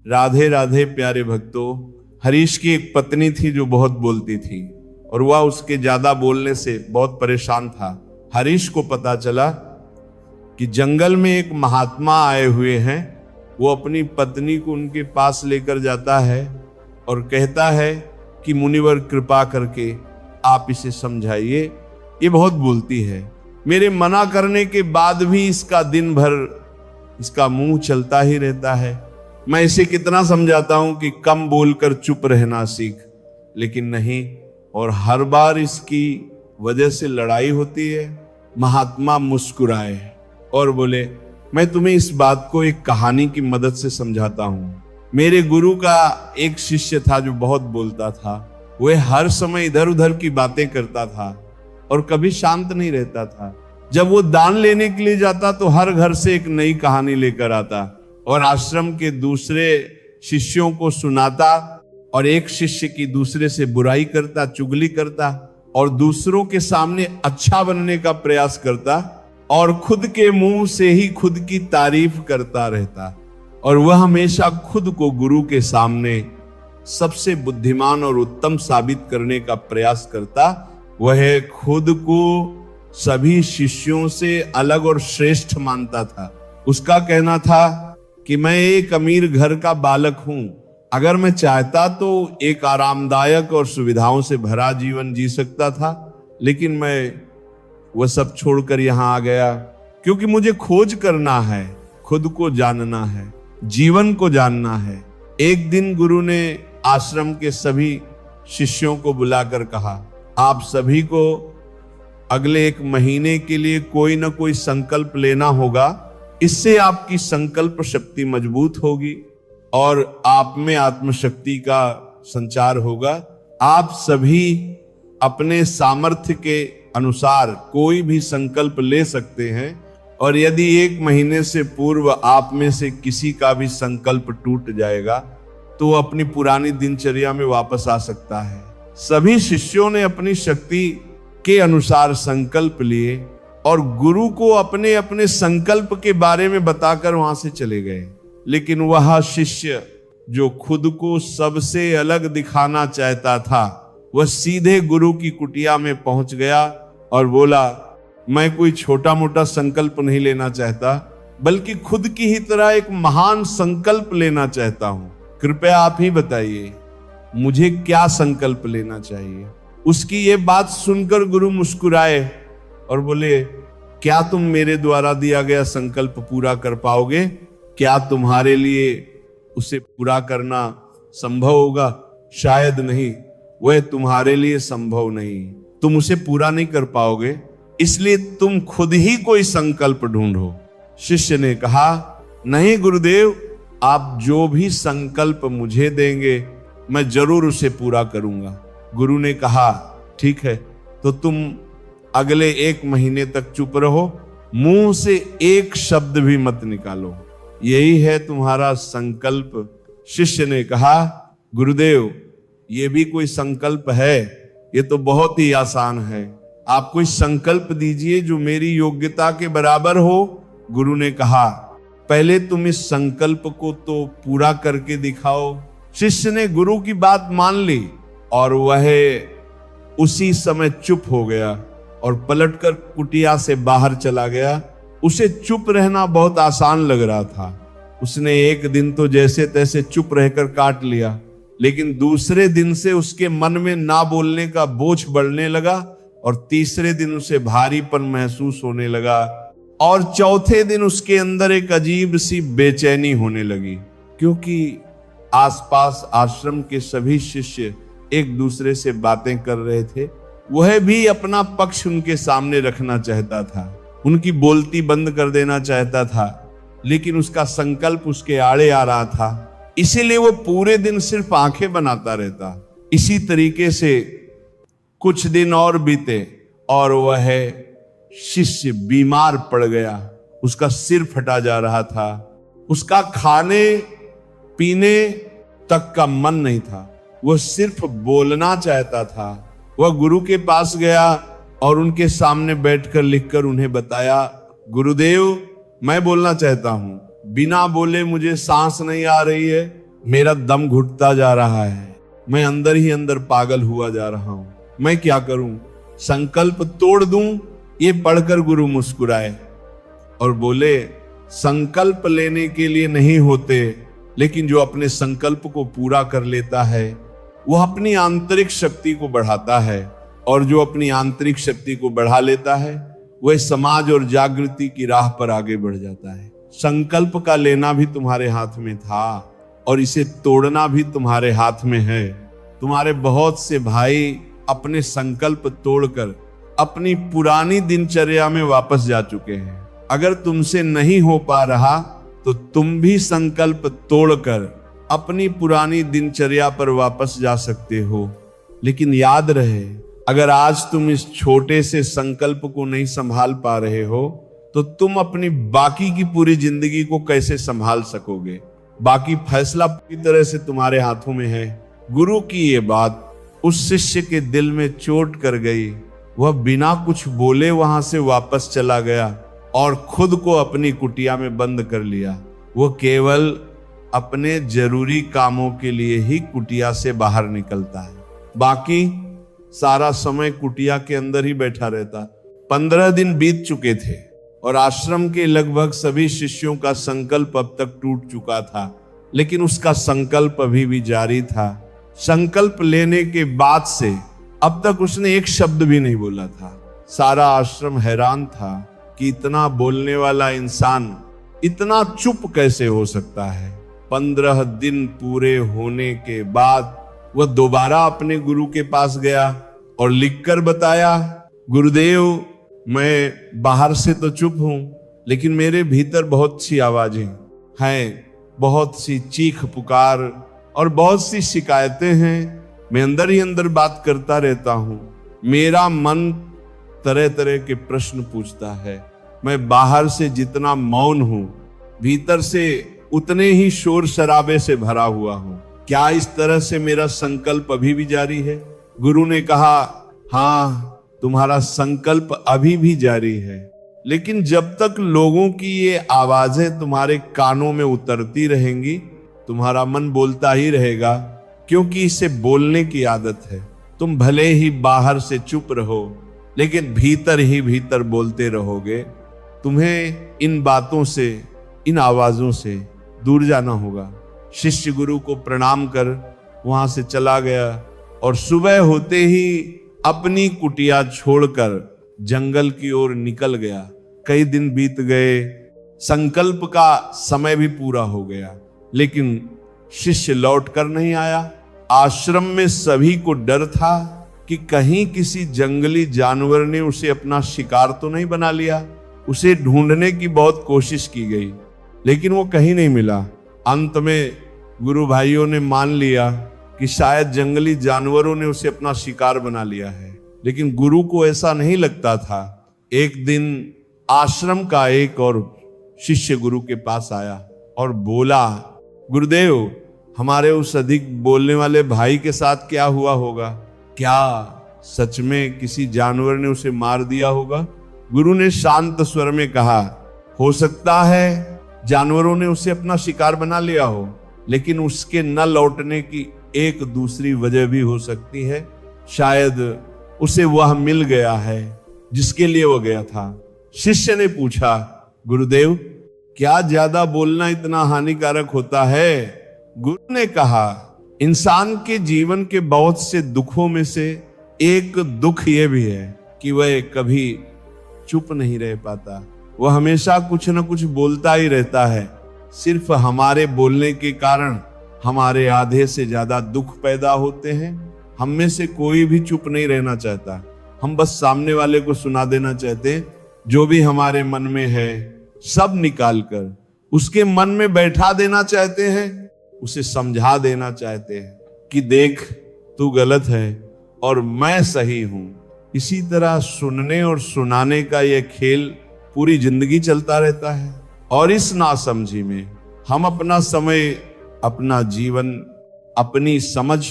राधे राधे प्यारे भक्तों। हरीश की एक पत्नी थी जो बहुत बोलती थी और वह उसके ज्यादा बोलने से बहुत परेशान था। हरीश को पता चला कि जंगल में एक महात्मा आए हुए हैं। वो अपनी पत्नी को उनके पास लेकर जाता है और कहता है कि मुनिवर कृपा करके आप इसे समझाइए, ये बहुत बोलती है। मेरे मना करने के बाद भी इसका दिन भर इसका मुंह चलता ही रहता है। मैं इसे कितना समझाता हूं कि कम बोलकर चुप रहना सीख, लेकिन नहीं, और हर बार इसकी वजह से लड़ाई होती है। महात्मा मुस्कुराए और बोले, मैं तुम्हें इस बात को एक कहानी की मदद से समझाता हूं। मेरे गुरु का एक शिष्य था जो बहुत बोलता था। वह हर समय इधर उधर की बातें करता था और कभी शांत नहीं रहता था। जब वो दान लेने के लिए जाता तो हर घर से एक नई कहानी लेकर आता और आश्रम के दूसरे शिष्यों को सुनाता, और एक शिष्य की दूसरे से बुराई करता, चुगली करता, और दूसरों के सामने अच्छा बनने का प्रयास करता, और खुद के मुंह से ही खुद की तारीफ करता रहता। और वह हमेशा खुद को गुरु के सामने सबसे बुद्धिमान और उत्तम साबित करने का प्रयास करता। वह खुद को सभी शिष्यों से अलग और श्रेष्ठ मानता था। उसका कहना था कि मैं एक अमीर घर का बालक हूं। अगर मैं चाहता तो एक आरामदायक और सुविधाओं से भरा जीवन जी सकता था, लेकिन मैं वह सब छोड़कर यहां आ गया क्योंकि मुझे खोज करना है, खुद को जानना है, जीवन को जानना है। एक दिन गुरु ने आश्रम के सभी शिष्यों को बुलाकर कहा, आप सभी को अगले 1 महीने के लिए कोई ना कोई संकल्प लेना होगा। इससे आपकी संकल्प शक्ति मजबूत होगी और आप में आत्मशक्ति का संचार होगा। आप सभी अपने सामर्थ्य के अनुसार कोई भी संकल्प ले सकते हैं, और यदि 1 महीने से पूर्व आप में से किसी का भी संकल्प टूट जाएगा तो वो अपनी पुरानी दिनचर्या में वापस आ सकता है। सभी शिष्यों ने अपनी शक्ति के अनुसार संकल्प लिए और गुरु को अपने अपने संकल्प के बारे में बताकर वहां से चले गए। लेकिन वह शिष्य जो खुद को सबसे अलग दिखाना चाहता था, वह सीधे गुरु की कुटिया में पहुंच गया और बोला, मैं कोई छोटा मोटा संकल्प नहीं लेना चाहता, बल्कि खुद की ही तरह एक महान संकल्प लेना चाहता हूं। कृपया आप ही बताइए मुझे क्या संकल्प लेना चाहिए। उसकी ये बात सुनकर गुरु मुस्कुराए और बोले, क्या तुम मेरे द्वारा दिया गया संकल्प पूरा कर पाओगे? क्या तुम्हारे लिए उसे पूरा करना संभव होगा? शायद नहीं, वह तुम्हारे लिए संभव नहीं। तुम उसे पूरा नहीं कर पाओगे, इसलिए तुम खुद ही कोई संकल्प ढूंढो। शिष्य ने कहा, नहीं गुरुदेव, आप जो भी संकल्प मुझे देंगे मैं जरूर उसे पूरा करूंगा। गुरु ने कहा, ठीक है, तो तुम अगले 1 महीने तक चुप रहो, मुंह से एक शब्द भी मत निकालो, यही है तुम्हारा संकल्प। शिष्य ने कहा, गुरुदेव, ये भी कोई संकल्प है? ये तो बहुत ही आसान है। आप कोई संकल्प दीजिए जो मेरी योग्यता के बराबर हो। गुरु ने कहा, पहले तुम इस संकल्प को तो पूरा करके दिखाओ। शिष्य ने गुरु की बात मान ली और वह उसी समय चुप हो गया और पलटकर कुटिया से बाहर चला गया। उसे चुप रहना बहुत आसान लग रहा था। उसने एक दिन तो जैसे तैसे चुप रहकर काट लिया, लेकिन दूसरे दिन से उसके मन में ना बोलने का बोझ बढ़ने लगा, और तीसरे दिन उसे भारीपन महसूस होने लगा, और चौथे दिन उसके अंदर एक अजीब सी बेचैनी होने लगी, क्योंकि आसपास आश्रम के सभी शिष्य एक दूसरे से बातें कर रहे थे। वह भी अपना पक्ष उनके सामने रखना चाहता था, उनकी बोलती बंद कर देना चाहता था, लेकिन उसका संकल्प उसके आड़े आ रहा था। इसीलिए वो पूरे दिन सिर्फ आंखें बनाता रहता। इसी तरीके से कुछ दिन और बीते और वह शिष्य बीमार पड़ गया। उसका सिर फटा जा रहा था, उसका खाने पीने तक का मन नहीं था, वह सिर्फ बोलना चाहता था। वह गुरु के पास गया और उनके सामने बैठकर लिखकर उन्हें बताया, गुरुदेव, मैं बोलना चाहता हूं, बिना बोले मुझे सांस नहीं आ रही है, मेरा दम घुटता जा रहा है, मैं अंदर ही अंदर पागल हुआ जा रहा हूं, मैं क्या करूं, संकल्प तोड़ दूं। ये पढ़कर गुरु मुस्कुराए और बोले, संकल्प लेने के लिए नहीं होते, लेकिन जो अपने संकल्प को पूरा कर लेता है वह अपनी आंतरिक शक्ति को बढ़ाता है, और जो अपनी आंतरिक शक्ति को बढ़ा लेता है वह समाज और जागृति की राह पर आगे बढ़ जाता है। संकल्प का लेना भी तुम्हारे हाथ में था और इसे तोड़ना भी तुम्हारे हाथ में है। तुम्हारे बहुत से भाई अपने संकल्प तोड़कर अपनी पुरानी दिनचर्या में वापस जा चुके हैं। अगर तुमसे नहीं हो पा रहा तो तुम भी संकल्प तोड़कर अपनी पुरानी दिनचर्या पर वापस जा सकते हो। लेकिन याद रहे, अगर आज तुम इस छोटे से संकल्प को नहीं संभाल पा रहे हो तो तुम अपनी बाकी की पूरी जिंदगी को कैसे संभाल सकोगे। बाकी फैसला पूरी तरह से तुम्हारे हाथों में है। गुरु की ये बात उस शिष्य के दिल में चोट कर गई। वह बिना कुछ बोले वहां से वापस चला गया और खुद को अपनी कुटिया में बंद कर लिया। वो केवल अपने जरूरी कामों के लिए ही कुटिया से बाहर निकलता है, बाकी सारा समय कुटिया के अंदर ही बैठा रहता। 15 दिन बीत चुके थे और आश्रम के लगभग सभी शिष्यों का संकल्प अब तक टूट चुका था, लेकिन उसका संकल्प अभी भी जारी था। संकल्प लेने के बाद से अब तक उसने एक शब्द भी नहीं बोला था। सारा आश्रम हैरान था कि इतना बोलने वाला इंसान इतना चुप कैसे हो सकता है। 15 दिन पूरे होने के बाद वह दोबारा अपने गुरु के पास गया और लिखकर बताया, गुरुदेव, मैं बाहर से तो चुप हूं, लेकिन मेरे भीतर बहुत सी आवाजें हैं, बहुत सी चीख पुकार और बहुत सी शिकायतें हैं। मैं अंदर ही अंदर बात करता रहता हूं। मेरा मन तरह तरह के प्रश्न पूछता है। मैं बाहर से जितना मौन हूं, भीतर से उतने ही शोर शराबे से भरा हुआ हूं। क्या इस तरह से मेरा संकल्प अभी भी जारी है? गुरु ने कहा, हाँ, तुम्हारा संकल्प अभी भी जारी है, लेकिन जब तक लोगों की ये आवाजें तुम्हारे कानों में उतरती रहेंगी, तुम्हारा मन बोलता ही रहेगा, क्योंकि इसे बोलने की आदत है। तुम भले ही बाहर से चुप रहो, लेकिन भीतर ही भीतर बोलते रहोगे। तुम्हें इन बातों से, इन आवाजों से दूर जाना होगा। शिष्य गुरु को प्रणाम कर वहां से चला गया और सुबह होते ही अपनी कुटिया छोड़कर जंगल की ओर निकल गया। कई दिन बीत गए, संकल्प का समय भी पूरा हो गया, लेकिन शिष्य लौट कर नहीं आया। आश्रम में सभी को डर था कि कहीं किसी जंगली जानवर ने उसे अपना शिकार तो नहीं बना लिया। उसे ढूंढने की बहुत कोशिश की गई, लेकिन वो कहीं नहीं मिला। अंत में गुरु भाइयों ने मान लिया कि शायद जंगली जानवरों ने उसे अपना शिकार बना लिया है, लेकिन गुरु को ऐसा नहीं लगता था। एक दिन आश्रम का एक और शिष्य गुरु के पास आया और बोला, गुरुदेव, हमारे उस अधिक बोलने वाले भाई के साथ क्या हुआ होगा? क्या सच में किसी जानवर ने उसे मार दिया होगा? गुरु ने शांत स्वर में कहा, हो सकता है जानवरों ने उसे अपना शिकार बना लिया हो, लेकिन उसके न लौटने की एक दूसरी वजह भी हो सकती है। शायद उसे वह मिल गया है जिसके लिए वह गया था। शिष्य ने पूछा, गुरुदेव, क्या ज्यादा बोलना इतना हानिकारक होता है? गुरु ने कहा, इंसान के जीवन के बहुत से दुखों में से एक दुख यह भी है कि वह कभी चुप नहीं रह पाता। वह हमेशा कुछ न कुछ बोलता ही रहता है। सिर्फ हमारे बोलने के कारण हमारे आधे से ज्यादा दुख पैदा होते हैं। हम में से कोई भी चुप नहीं रहना चाहता। हम बस सामने वाले को सुना देना चाहते हैं। जो भी हमारे मन में है सब निकाल कर उसके मन में बैठा देना चाहते हैं, उसे समझा देना चाहते हैं कि देख, तू गलत है और मैं सही हूं। इसी तरह सुनने और सुनाने का यह खेल पूरी जिंदगी चलता रहता है, और इस नासमझी में हम अपना समय, अपना जीवन, अपनी समझ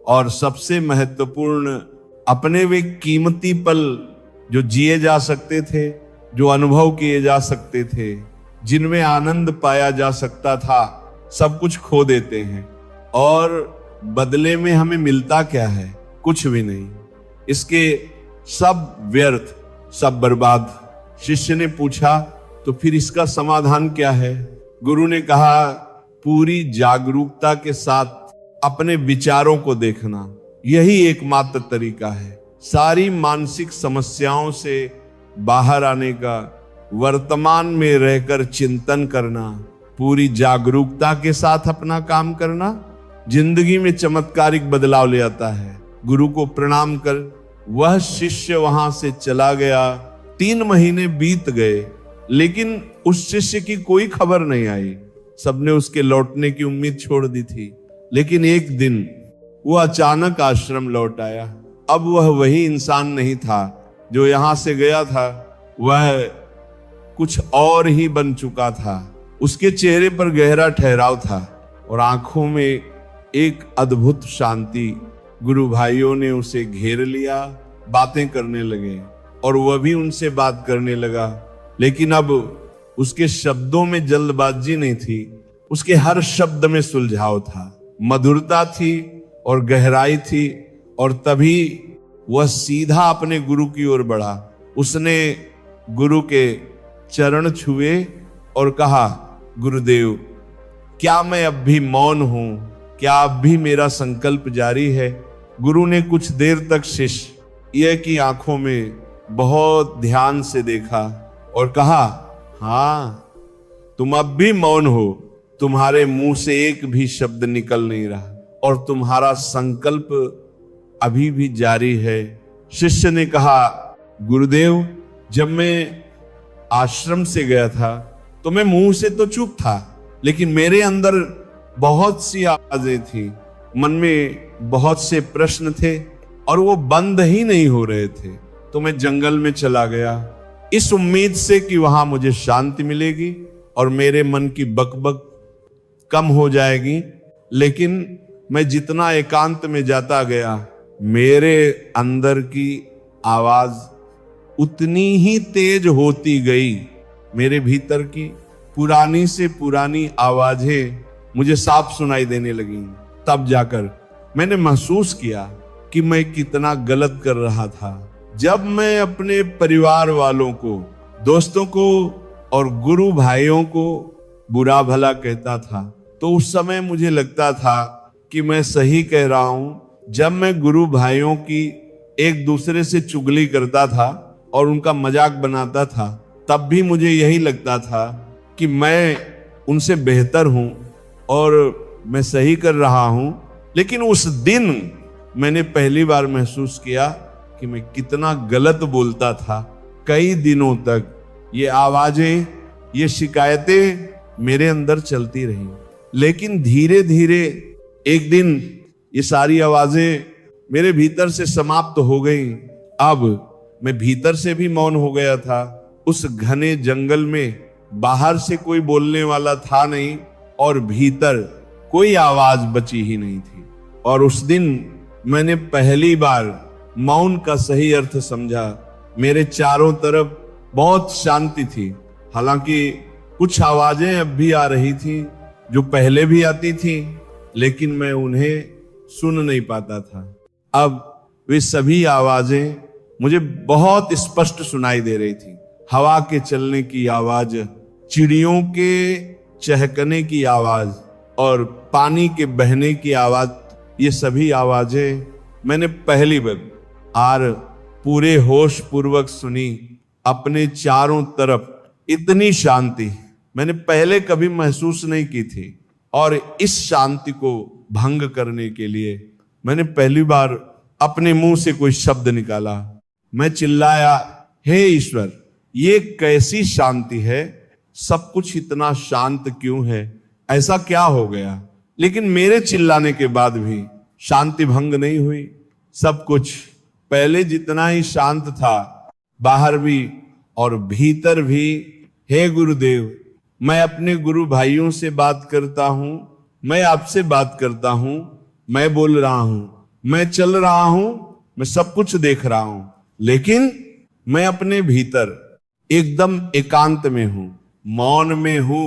और सबसे महत्वपूर्ण अपने वे कीमती पल जो जिए जा सकते थे, जो अनुभव किए जा सकते थे, जिनमें आनंद पाया जा सकता था, सब कुछ खो देते हैं। और बदले में हमें मिलता क्या है? कुछ भी नहीं। इसके सब व्यर्थ, सब बर्बाद। शिष्य ने पूछा, तो फिर इसका समाधान क्या है? गुरु ने कहा, पूरी जागरूकता के साथ अपने विचारों को देखना, यही एकमात्र तरीका है सारी मानसिक समस्याओं से बाहर आने का। वर्तमान में रहकर चिंतन करना, पूरी जागरूकता के साथ अपना काम करना, जिंदगी में चमत्कारिक बदलाव ले आता है। गुरु को प्रणाम कर वह शिष्य वहां से चला गया। 3 महीने बीत गए, लेकिन उस शिष्य की कोई खबर नहीं आई। सबने उसके लौटने की उम्मीद छोड़ दी थी। लेकिन एक दिन वो अचानक आश्रम लौट आया। अब वह वही इंसान नहीं था जो यहां से गया था, वह कुछ और ही बन चुका था। उसके चेहरे पर गहरा ठहराव था और आंखों में एक अद्भुत शांति। गुरु भाइयों ने उसे घेर लिया, बातें करने लगे और वह भी उनसे बात करने लगा। लेकिन अब उसके शब्दों में जल्दबाजी नहीं थी, उसके हर शब्द में सुलझाव था, मधुरता थी और गहराई थी। और तभी वह सीधा अपने गुरु की ओर बढ़ा। उसने गुरु के चरण छुए और कहा, गुरुदेव, क्या मैं अब भी मौन हूं? क्या अब भी मेरा संकल्प जारी है? गुरु ने कुछ देर तक शिष्य की आंखों में बहुत ध्यान से देखा और कहा, हाँ, तुम अब भी मौन हो। तुम्हारे मुंह से एक भी शब्द निकल नहीं रहा और तुम्हारा संकल्प अभी भी जारी है। शिष्य ने कहा, गुरुदेव, जब मैं आश्रम से गया था तो मैं मुंह से तो चुप था, लेकिन मेरे अंदर बहुत सी आवाजें थी, मन में बहुत से प्रश्न थे और वो बंद ही नहीं हो रहे थे। तो मैं जंगल में चला गया इस उम्मीद से कि वहां मुझे शांति मिलेगी और मेरे मन की बकबक कम हो जाएगी। लेकिन मैं जितना एकांत में जाता गया, मेरे अंदर की आवाज उतनी ही तेज होती गई। मेरे भीतर की पुरानी से पुरानी आवाजें मुझे साफ सुनाई देने लगी। तब जाकर मैंने महसूस किया कि मैं कितना गलत कर रहा था। जब मैं अपने परिवार वालों को, दोस्तों को और गुरु भाइयों को बुरा भला कहता था, तो उस समय मुझे लगता था कि मैं सही कह रहा हूं। जब मैं गुरु भाइयों की एक दूसरे से चुगली करता था और उनका मजाक बनाता था, तब भी मुझे यही लगता था कि मैं उनसे बेहतर हूं और मैं सही कर रहा हूं। लेकिन उस दिन मैंने पहली बार महसूस किया कि मैं कितना गलत बोलता था। कई दिनों तक ये आवाजें, ये शिकायतें मेरे अंदर चलती रही। लेकिन धीरे धीरे एक दिन ये सारी आवाजें मेरे भीतर से समाप्त हो गई। अब मैं भीतर से भी मौन हो गया था। उस घने जंगल में बाहर से कोई बोलने वाला था नहीं और भीतर कोई आवाज बची ही नहीं थी। और उस दिन मैंने पहली बार मौन का सही अर्थ समझा। मेरे चारों तरफ बहुत शांति थी। हालांकि कुछ आवाजें अब भी आ रही थी जो पहले भी आती थी, लेकिन मैं उन्हें सुन नहीं पाता था। अब वे सभी आवाजें मुझे बहुत स्पष्ट सुनाई दे रही थी। हवा के चलने की आवाज, चिड़ियों के चहकने की आवाज और पानी के बहने की आवाज, ये सभी आवाजें मैंने पहली बार पूरे होश पूर्वक सुनी। अपने चारों तरफ इतनी शांति मैंने पहले कभी महसूस नहीं की थी और इस शांति को भंग करने के लिए मैंने पहली बार अपने मुंह से कोई शब्द निकाला। मैं चिल्लाया, हे ईश्वर, ये कैसी शांति है? सब कुछ इतना शांत क्यों है? ऐसा क्या हो गया? लेकिन मेरे चिल्लाने के बाद भी शांति भंग नहीं हुई। सब कुछ पहले जितना ही शांत था, बाहर भी और भीतर भी। हे गुरुदेव, मैं अपने गुरु भाइयों से बात करता हूं, मैं आपसे बात करता हूं, मैं बोल रहा हूं, मैं चल रहा हूं, मैं सब कुछ देख रहा हूं, लेकिन मैं अपने भीतर एकदम एकांत में हूं, मौन में हूं।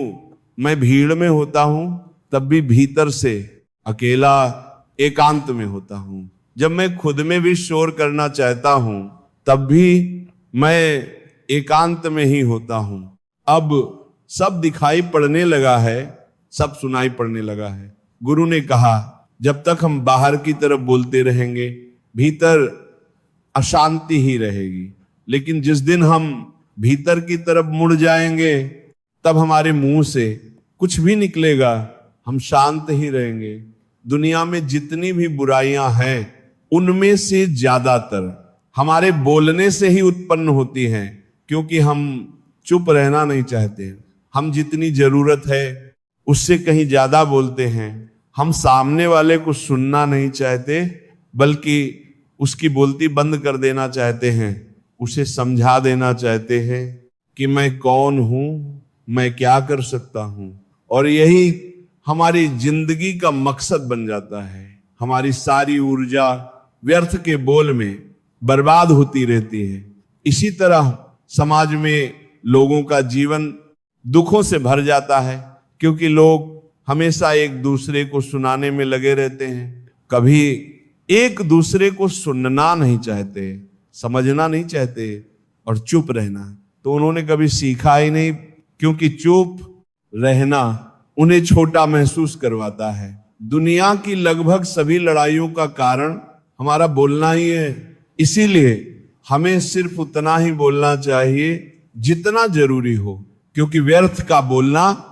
मैं भीड़ में होता हूं तब भी भीतर से अकेला एकांत में होता हूं। जब मैं खुद में भी शोर करना चाहता हूं तब भी मैं एकांत में ही होता हूं। अब सब दिखाई पड़ने लगा है, सब सुनाई पड़ने लगा है। गुरु ने कहा जब तक हम बाहर की तरफ बोलते रहेंगे भीतर अशांति ही रहेगी, लेकिन जिस दिन हम भीतर की तरफ मुड़ जाएंगे तब हमारे मुंह से कुछ भी निकलेगा, हम शांत ही रहेंगे। दुनिया में जितनी भी बुराइयां हैं उनमें से ज्यादातर हमारे बोलने से ही उत्पन्न होती हैं, क्योंकि हम चुप रहना नहीं चाहते। हम जितनी जरूरत है उससे कहीं ज्यादा बोलते हैं। हम सामने वाले को सुनना नहीं चाहते, बल्कि उसकी बोलती बंद कर देना चाहते हैं, उसे समझा देना चाहते हैं कि मैं कौन हूं, मैं क्या कर सकता हूं। और यही हमारी जिंदगी का मकसद बन जाता है। हमारी सारी ऊर्जा व्यर्थ के बोल में बर्बाद होती रहती है। इसी तरह समाज में लोगों का जीवन दुखों से भर जाता है, क्योंकि लोग हमेशा एक दूसरे को सुनाने में लगे रहते हैं, कभी एक दूसरे को सुनना नहीं चाहते, समझना नहीं चाहते और चुप रहना तो उन्होंने कभी सीखा ही नहीं, क्योंकि चुप रहना उन्हें छोटा महसूस करवाता है। दुनिया की लगभग सभी लड़ाइयों का कारण हमारा बोलना ही है। इसीलिए हमें सिर्फ उतना ही बोलना चाहिए जितना जरूरी हो, क्योंकि व्यर्थ का बोलना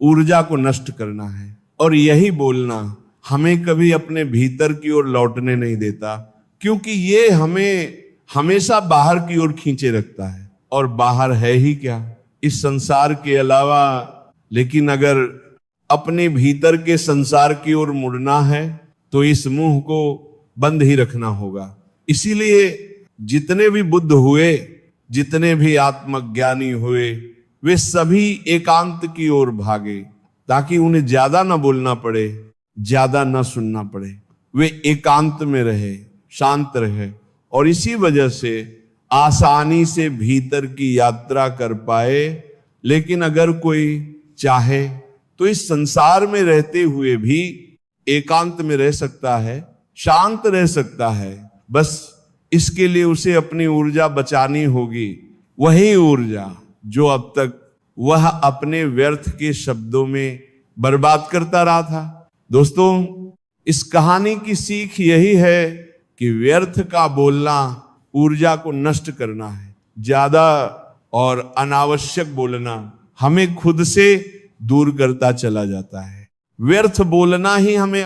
ऊर्जा को नष्ट करना है। और यही बोलना हमें कभी अपने भीतर की ओर लौटने नहीं देता, क्योंकि ये हमें हमेशा बाहर की ओर खींचे रखता है। और बाहर है ही क्या इस संसार के अलावा। लेकिन अगर अपने भीतर के संसार की ओर मुड़ना है तो इस मुंह को बंद ही रखना होगा। इसीलिए जितने भी बुद्ध हुए, जितने भी आत्मज्ञानी हुए, वे सभी एकांत की ओर भागे, ताकि उन्हें ज्यादा ना बोलना पड़े, ज्यादा ना सुनना पड़े। वे एकांत में रहे, शांत रहे, और इसी वजह से आसानी से भीतर की यात्रा कर पाए। लेकिन अगर कोई चाहे तो इस संसार में रहते हुए भी एकांत में रह सकता है, शांत रह सकता है। बस इसके लिए उसे अपनी ऊर्जा बचानी होगी, वही ऊर्जा जो अब तक वह अपने व्यर्थ के शब्दों में बर्बाद करता रहा था। दोस्तों, इस कहानी की सीख यही है कि व्यर्थ का बोलना ऊर्जा को नष्ट करना है। ज्यादा और अनावश्यक बोलना हमें खुद से दूर करता चला जाता है। व्यर्थ बोलना ही हमें